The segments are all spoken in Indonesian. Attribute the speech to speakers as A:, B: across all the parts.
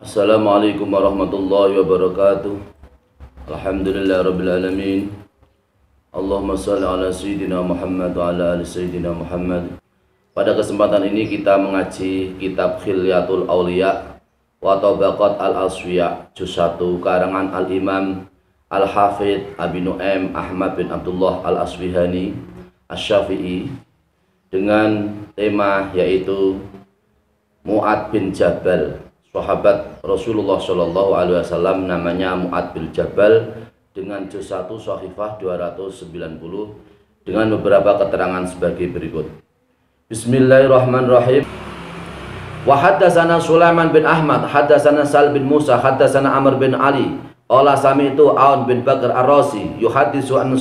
A: Assalamualaikum warahmatullahi wabarakatuh. Alhamdulillah rabbil alamin. Allahumma shalli ala sayyidina Muhammad wa ala ali sayyidina Muhammad. Pada kesempatan ini kita mengaji kitab Khilyatul Auliya wa Tabaqat Al-Asfiya juz 1 karangan Al-Imam Al-Hafidh Abi Nu'aim Ahmad bin Abdullah Al-Asfihani Asy-Syafi'i dengan tema yaitu Mu'ad bin Jabal, sahabat Rasulullah Shallallahu Alaihi Wasallam, namanya Mu'ad bin Jabal, dengan juz 1 Shahifah 290 dengan beberapa keterangan sebagai berikut. Bismillahirrahmanirrahim. Wa haddatsana Sulaiman bin Ahmad, haddatsana Sal bin Musa, haddatsana Amr bin Ali, qala sami'tu Aun bin Bakar Ar-Razi yuhaddisu an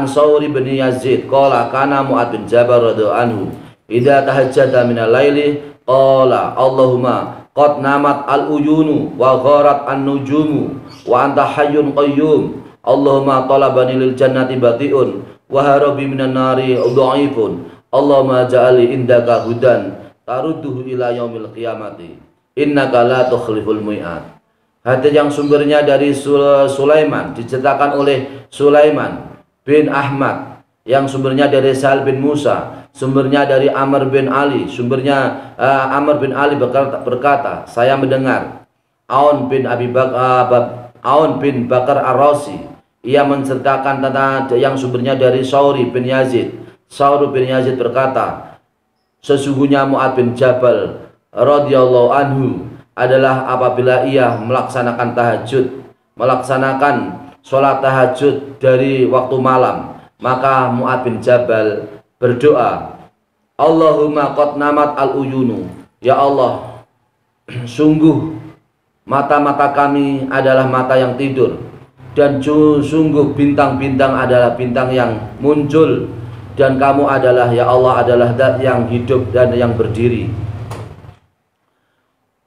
A: Sauri bin Yazid qala kana Mu'ad bin Jabal radhiyallahu anhu idza tahajjada minal laili qala Allahumma qad namat al-uyunu wa gharat an-nujumu wa anta hayyun qayyum Allahumma talabani lil jannati bati'un wa harabi minan nari dha'ifun Allahumma ja'ali indaka hudan tarudduhu ila yaumil qiyamati innaka la tukhliful mi'ad. Hadis yang sumbernya dari Sulaiman, diceritakan oleh Sulaiman bin Ahmad, yang sumbernya dari Sal bin Musa, sumbernya dari Amr bin Ali, sumbernya Amr bin Ali berkata, saya mendengar Aun bin Bakar Ar-Razi, ia menceritakan tentang yang sumbernya dari Sauri bin Yazid. Sauri bin Yazid berkata, sesungguhnya Mu'ad bin Jabal radhiyallahu anhu adalah apabila ia melaksanakan tahajud, melaksanakan sholat tahajud dari waktu malam, maka Mu'ad bin Jabal berdoa, Allahumma qad namat al-uyunu, ya Allah, sungguh mata-mata kami adalah mata yang tidur, dan sungguh bintang-bintang adalah bintang yang muncul, dan kamu adalah, ya Allah, adalah zat yang hidup dan yang berdiri.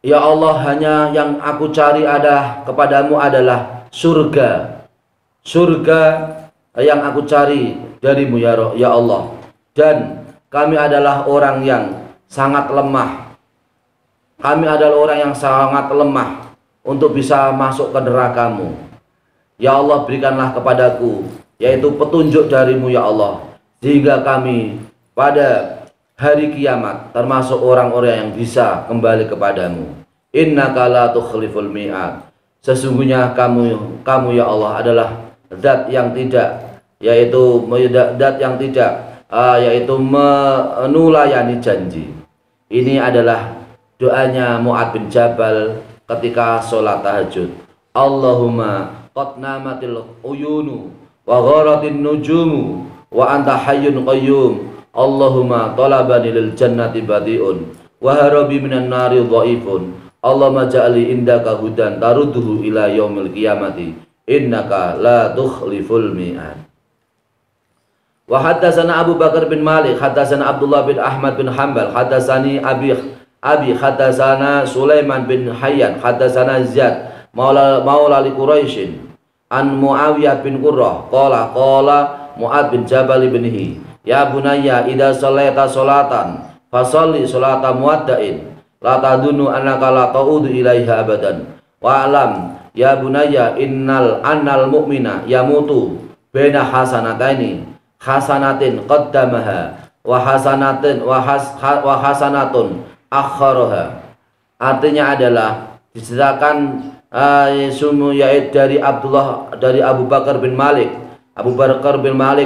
A: Ya Allah, hanya yang aku cari ada kepadamu adalah surga. Surga yang aku cari darimu ya Allah. Dan kami adalah orang yang sangat lemah. Kami adalah orang yang sangat lemah untuk bisa masuk ke neraka-Mu. Ya Allah, berikanlah kepadaku yaitu petunjuk darimu ya Allah, sehingga kami pada hari kiamat termasuk orang-orang yang bisa kembali kepadamu. Innaka la tukhliful mi'ad. Sesungguhnya kamu ya Allah adalah zat yang tidak menulayani janji. Ini adalah doanya Mu'ad bin Jabal ketika sholat tahajud. Allahumma qad namatil uyunu wa gharatin nujumu wa anta hayyun qayyum Allahumma talabani lil jannati bati'un wa harabi minan nari dha'ifun Allahumma ja'ali indaka hudan tarudduhu ila yaumil qiyamati innaka la tukhliful mi'ad. Wa haddatsana Abu Bakar bin Malik, haddatsana Abdullah bin Ahmad bin Hanbal, haddatsani Abi haddatsana Sulaiman bin Hayyan, haddatsana Ziyad maula li Quraisyin an Muawiyah bin Qurrah qala Mu'ad bin Jabal ibnihi ya bunayya idza shalaita sholatan fasalli sholata muwadda'in la tadunu annaka la ta'udu ilaiha abadan wa alam ya bunayya annal mu'mina yamutu baina hasanatin qaddamaha wa hasanatun akharaha. Artinya adalah diceritakan yaitu dari Abu Bakar bin Malik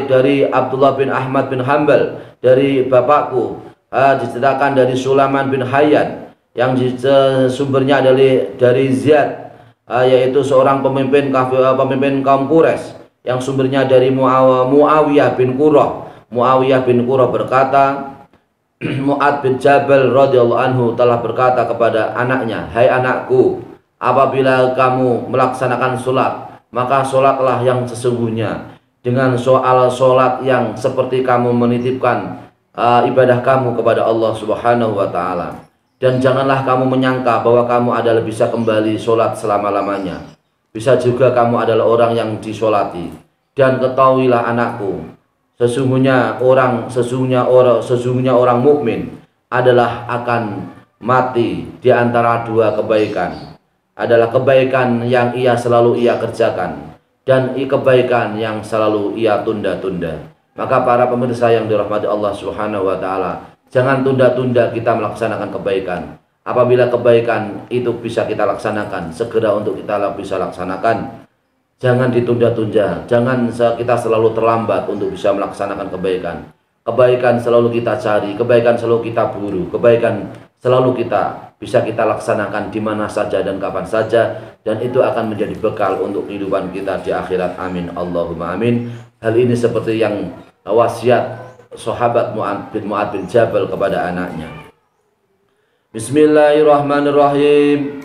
A: dari Abdullah bin Ahmad bin Hanbal dari bapakku, diceritakan dari Sulaiman bin Hayyan yang sumbernya dari Ziyad, yaitu seorang pemimpin kaum Quraisy, yang sumbernya dari Muawiyah bin Qurrah. Muawiyah bin Qurrah berkata, Mu'ad bin Jabal radhiyallahu anhu telah berkata kepada anaknya, hai anakku, apabila kamu melaksanakan sholat, maka sholatlah yang sesungguhnya, dengan sholat yang seperti kamu menitipkan ibadah kamu kepada Allah Subhanahu wa ta'ala. Dan janganlah kamu menyangka bahwa kamu adalah bisa kembali sholat selama-lamanya. Bisa juga kamu adalah orang yang disolati. Dan ketahuilah anakku, sesungguhnya orang mukmin adalah akan mati di antara dua kebaikan. adalah kebaikan yang ia selalu ia kerjakan dan kebaikan yang selalu ia tunda-tunda. Maka para pemirsa yang dirahmati Allah Subhanahu wa taala, jangan tunda-tunda kita melaksanakan kebaikan. Apabila kebaikan itu bisa kita laksanakan, segera untuk kita bisa laksanakan. Jangan ditunda-tunda, jangan kita selalu terlambat untuk bisa melaksanakan kebaikan. Kebaikan selalu kita cari, kebaikan selalu kita buru, kebaikan selalu bisa kita laksanakan di mana saja dan kapan saja, dan itu akan menjadi bekal untuk kehidupan kita di akhirat. Amin Allahumma amin. Hal ini seperti yang wasiat sahabat Mu'ad bin Jabal kepada anaknya. Bismillahirrahmanirrahim.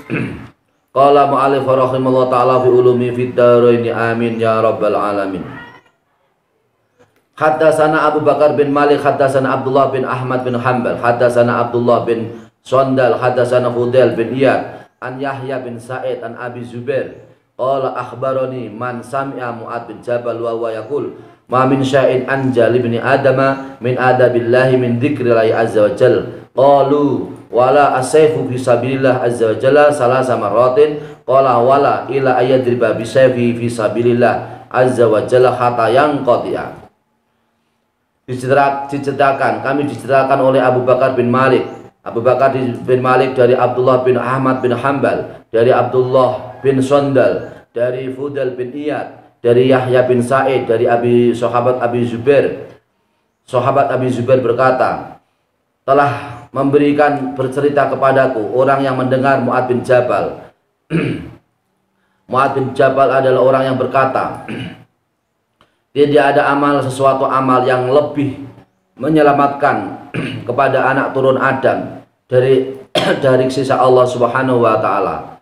A: Qala mu'allif rahimahullah ta'ala fi ulumi fid daraini amin ya rabbal alamin. Haddatsana Abu Bakar bin Malik, haddatsana Abdullah bin Ahmad bin Hanbal, haddatsana Abdullah bin Sondal, haddatsana Fudail bin Iyad, an Yahya bin Sa'id an Abi Zubair. Qala akhbarani man sami'a Mu'ad bin Jabal wa huwa yaqul ma min syai'in anjal ibni adama min adabillahi min dzikrillahi azza wa jalla. Qalu wala asayfu fi sabilillah azza wa jalla salasa marratin. Qala wala ila ayadriba bi sayfi fi sabilillah azza wa jalla hatta yanqati'a. Kami diceritakan oleh Abu Bakar bin Malik. Abu Bakar bin Malik dari Abdullah bin Ahmad bin Hanbal, dari Abdullah bin Sondal, dari Fudail bin Iyad, dari Yahya bin Sa'id, dari sahabat Abi Zubair. Sahabat Abi Zubair berkata, telah bercerita kepadaku orang yang mendengar Mu'ad bin Jabal. Mu'ad bin Jabal adalah orang yang berkata, tidak ada sesuatu amal yang lebih menyelamatkan kepada anak turun Adam dari sisa Allah Subhanahu wa taala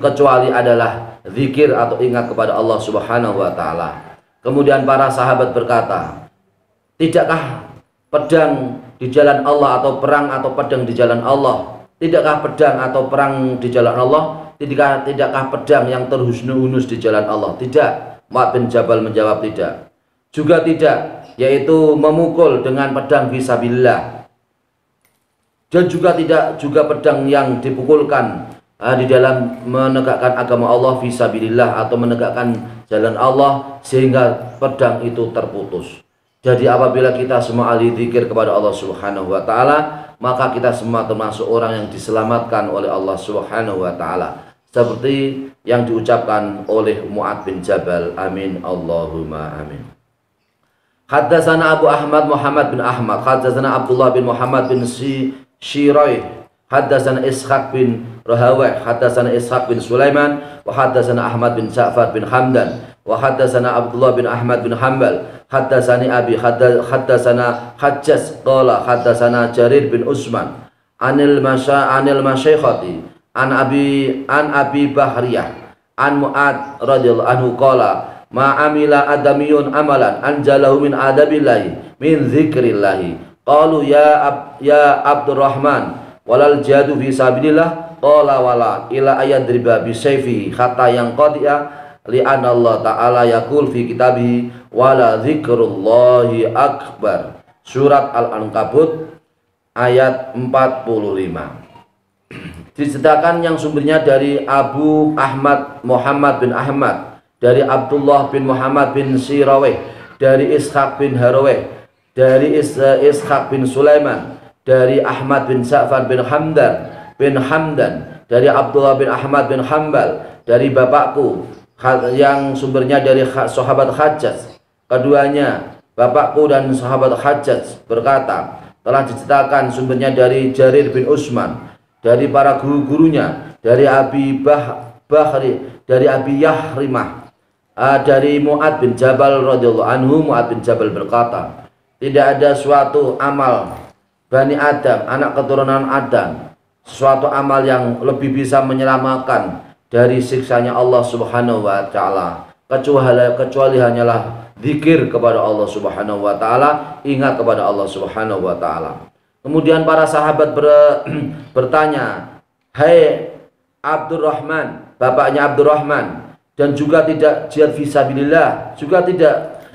A: kecuali adalah zikir atau ingat kepada Allah Subhanahu wa taala. Kemudian para sahabat berkata, tidakkah pedang di jalan Allah atau perang atau pedang di jalan Allah? Tidakkah pedang atau perang di jalan Allah? Tidakkah pedang yang terhunus-hunus di jalan Allah? Tidak. Mu'ad bin Jabal menjawab tidak. Juga tidak, yaitu memukul dengan pedang fisabilillah. Dan juga tidak juga pedang yang dipukulkan di dalam menegakkan agama Allah fisabilillah atau menegakkan jalan Allah sehingga pedang itu terputus. Jadi apabila kita semua ahli zikir kepada Allah Subhanahu wa taala, maka kita semua termasuk orang yang diselamatkan oleh Allah Subhanahu wa taala. Seperti yang diucapkan oleh Mu'ad bin Jabal. Amin Allahumma amin. Haddatsana Abu Ahmad Muhammad bin Ahmad, haddatsana Abdullah bin Muhammad bin Shiraih, haddatsana Ishaq bin Rahawai, haddatsana Ishaq bin Sulaiman, wa haddatsana Ahmad bin Ja'far bin Hamdan, wa haddatsana Abdullah bin Ahmad bin Hanbal, haddatsani Abi, haddatsana Hajjaz qala haddatsana Jarir bin Usman anil masyayikhati an Abi Bahriyah an Mu'ad radhiyallahu anhu qala ma amila adamiyun amalan anjalahu min adabillahi min dzikrillahi. Qalu ya Abdurrahman walal jihadu fi sabilillah. Qala wala ila ayadriba bi sayfi hatta yanqadi'a li anna Allah ta'ala yaqul fi kitabihi wala dzikrullahi akbar. Surat Al-Ankabut ayat 45. Diceritakan yang sumbernya dari Abu Ahmad Muhammad bin Ahmad, dari Abdullah bin Muhammad bin Sirawih, dari Ishaq bin Harawih, dari Ishaq bin Sulaiman, dari Ahmad bin Ja'far bin Hamdan, dari Abdullah bin Ahmad bin Hanbal, dari bapakku yang sumbernya dari sahabat Hajjaz. Keduanya, bapakku dan sahabat Hajjaz berkata, telah diceritakan sumbernya dari Jarir bin Usman, dari para guru-gurunya, dari Abi Bahri, dari Abi Yahrimah, dari Mu'ad bin Jabal radhiyallahu anhu. Mu'ad bin Jabal berkata, tidak ada suatu amal Bani Adam, anak keturunan Adam, suatu amal yang lebih bisa menyelamatkan dari siksanya Allah Subhanahu wa taala kecuali hanyalah zikir kepada Allah Subhanahu wa taala, ingat kepada Allah Subhanahu wa taala. Kemudian para sahabat bertanya, hai Abdurrahman, bapaknya Abdurrahman, dan juga tidak jihad fisabilillah, juga tidak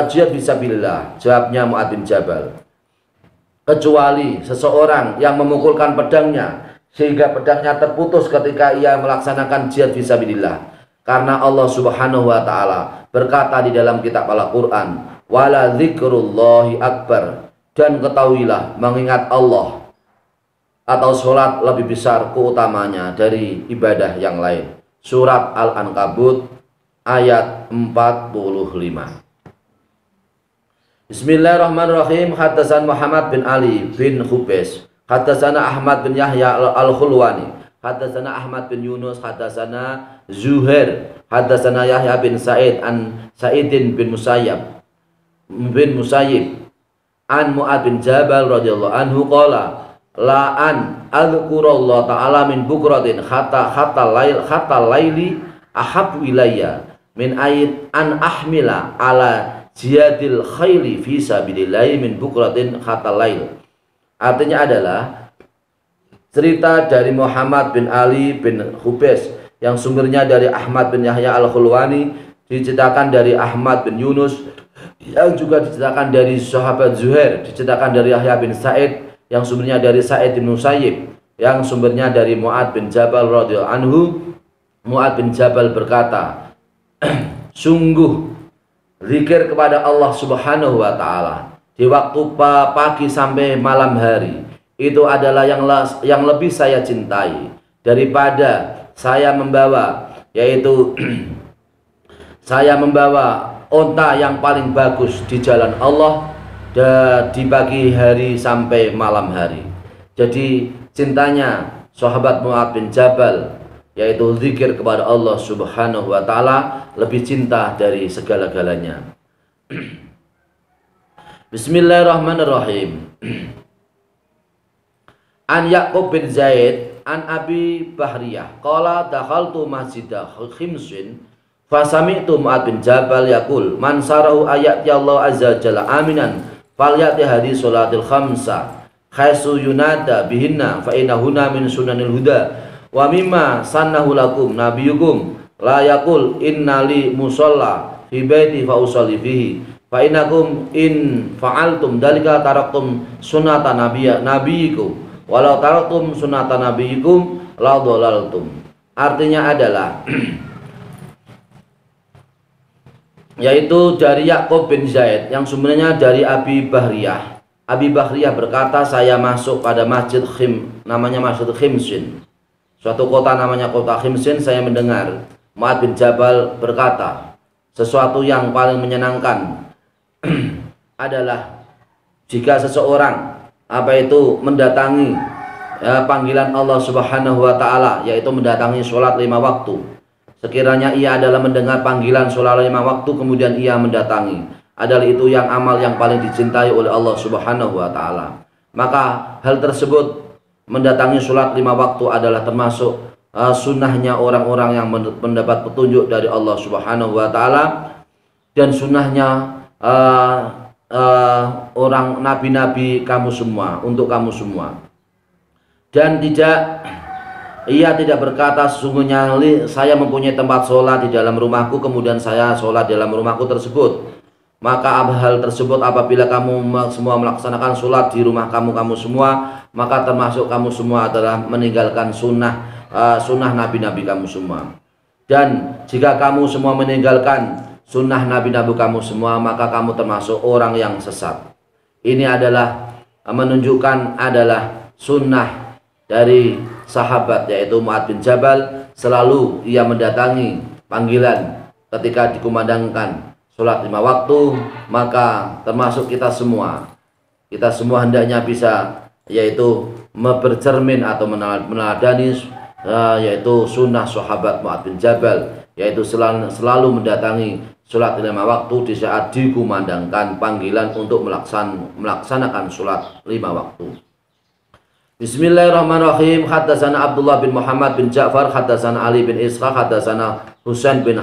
A: jihad fisabilillah. Jawabnya Mu'ad bin Jabal, kecuali seseorang yang memukulkan pedangnya sehingga pedangnya terputus ketika ia melaksanakan jihad fisabilillah. Karena Allah Subhanahu wa taala berkata di dalam kitab Al-Qur'an, "Wala dzikrullahi akbar." Dan ketahuilah, mengingat Allah atau sholat lebih besar keutamanya dari ibadah yang lain. Surat Al-Ankabut ayat 45. Bismillahirrahmanirrahim. Haddasan Muhammad bin Ali bin Khubais, haddatsana Ahmad bin Yahya al-Khulwani, haddatsana Ahmad bin Yunus, haddatsana Zuhair, haddatsana Yahya bin Sa'id an Sa'idin bin Musayyib an Mu'ad bin Jabal radhiyallahu anhu qala la an adhkurallah ta'ala min bukratin hatta laili ahabbu ilayya min ayat an ahmila ala jihadil khayli fi sabilillahi min bukratin hatta lail. Artinya adalah cerita dari Muhammad bin Ali bin Khubais yang sumbernya dari Ahmad bin Yahya al-Khulwani, diceritakan dari Ahmad bin Yunus, yang juga diceritakan dari sahabat Zuhair, diceritakan dari Yahya bin Sa'id, yang sumbernya dari Sa'id bin Musayyib, yang sumbernya dari Mu'ad bin Jabal radhiyallahu anhu. Mu'ad bin Jabal berkata, sungguh zikir kepada Allah Subhanahu wa taala di waktu pagi sampai malam hari itu adalah yang lebih saya cintai daripada saya membawa, yaitu saya membawa onta yang paling bagus di jalan Allah di pagi hari sampai malam hari. Jadi cintanya sahabat Mu'ad bin Jabal, yaitu zikir kepada Allah Subhanahu wa taala, lebih cinta dari segala-galanya. Bismillahirrahmanirrahim. An Yaqub bin Zaid an Abi Bahriyah qala dakhaltu masjidah Khimsin fasami'tu Mu'ad bin Jabal yaqul man sarahu ayati Allah azza jalla aminan falyati hadis salatil khamsa khaisu yunada bihinna fa innahuna min sunanil huda wa mimma sannahu lakum nabiyukum la yaqul innali musalla fi baiti fa usalli fihi fa innakum in fa'altum dalika taraktum sunnata nabiyikum walau taraktum sunnata nabiyikum la dhalaltum. Artinya adalah yaitu dari Yaqub bin Zaid yang sumbernya dari Abi Bahriyah. Abi Bahriyah berkata, saya masuk pada masjid namanya Masjid Khimsin, suatu kota namanya kota Khimsin. Saya mendengar Mu'ad bin Jabal berkata, sesuatu yang paling menyenangkan adalah jika seseorang mendatangi panggilan Allah Subhanahu wa taala, yaitu mendatangi sholat 5 waktu. Sekiranya ia adalah mendengar panggilan sholat 5 waktu kemudian ia mendatangi, adalah itu yang amal yang paling dicintai oleh Allah Subhanahu wa taala. Maka hal tersebut, mendatangi sholat 5 waktu, adalah termasuk sunnahnya orang-orang yang mendapat petunjuk dari Allah Subhanahu wa taala, dan sunnahnya orang nabi-nabi kamu semua, untuk kamu semua. Dan ia tidak berkata sesungguhnya saya mempunyai tempat sholat di dalam rumahku kemudian saya sholat di dalam rumahku tersebut. Maka hal tersebut apabila kamu semua melaksanakan sholat di rumah kamu semua, maka termasuk kamu semua adalah meninggalkan sunnah nabi-nabi kamu semua. Dan jika kamu semua meninggalkan sunnah nabi-nabi kamu semua, maka kamu termasuk orang yang sesat. Ini adalah menunjukkan adalah sunnah dari sahabat, yaitu Mu'ad bin Jabal. Selalu ia mendatangi panggilan ketika dikumandangkan sholat 5 waktu. Maka termasuk kita semua hendaknya bisa, yaitu bercermin atau meneladani yaitu sunnah sahabat Mu'ad bin Jabal, yaitu selalu mendatangi sholat 5 waktu di saat dikumandangkan panggilan untuk melaksanakan sholat 5 waktu. Bismillahirrahmanirrahim. Haddatsana Abdullah bin Muhammad bin Ja'far, haddatsana Ali bin Ishaq, haddatsana Husain bin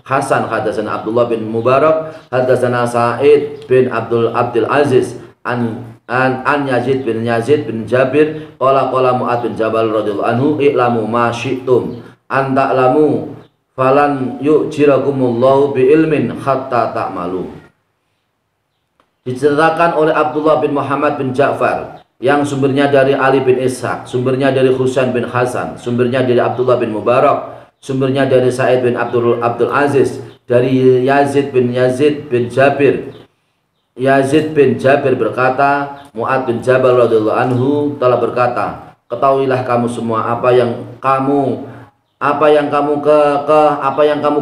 A: Hasan, haddatsana Abdullah bin Mubarak, haddatsana Sa'id bin Abdul Aziz an Yazid bin Jabir qala Mu'ad bin Jabal radhiyallahu anhu i'lamu ma syi'tum an ta'lamu falan yu'jirakumullahu bi ilmin hatta ta'malu. Diceritakan oleh Abdullah bin Muhammad bin Ja'far yang sumbernya dari Ali bin Ishaq, sumbernya dari Husain bin Hasan, sumbernya dari Abdullah bin Mubarak, sumbernya dari Sa'id bin Abdul Aziz, dari Yazid bin Jabir. Yazid bin Jabir berkata, Mu'ad bin Jabal radhiyallahu anhu telah berkata, ketahuilah kamu semua apa yang kamu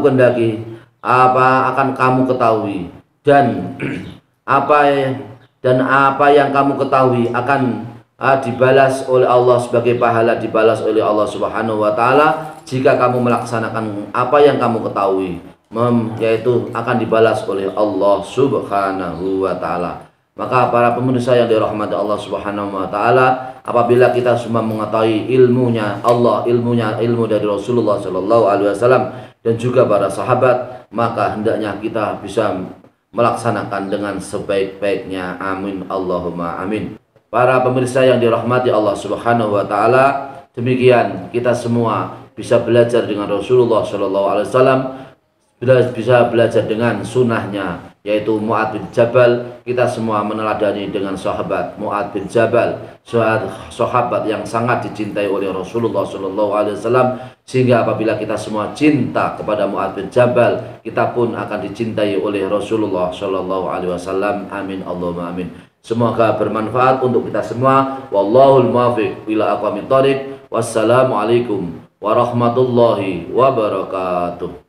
A: kehendaki, apa akan kamu ketahui, dan apa yang kamu ketahui akan dibalas oleh Allah sebagai pahala, dibalas oleh Allah Subhanahu wa taala jika kamu melaksanakan apa yang kamu ketahui, yaitu akan dibalas oleh Allah Subhanahu wa taala. Maka para pemirsa yang dirahmati Allah Subhanahu wa taala, apabila kita semua mengetahui ilmunya Allah, ilmu dari Rasulullah Shallallahu alaihi wasallam dan juga para sahabat, maka hendaknya kita bisa melaksanakan dengan sebaik-baiknya. Amin Allahumma amin. Para pemirsa yang dirahmati Allah Subhanahu wa taala, demikian kita semua bisa belajar dengan Rasulullah Shallallahu alaihi wasallam, bisa belajar dengan sunnahnya, yaitu Mu'ad bin Jabal. Kita semua meneladani dengan sahabat Mu'ad bin Jabal, sahabat yang sangat dicintai oleh Rasulullah Shallallahu alaihi wasallam, sehingga apabila kita semua cinta kepada Mu'ad bin Jabal, kita pun akan dicintai oleh Rasulullah Shallallahu alaihi wasallam. Amin Allahumma amin. Semoga bermanfaat untuk kita semua. Wallahul muwaffiq ila aqwamit thoriq. Wassalamualaikum warahmatullahi wabarakatuh.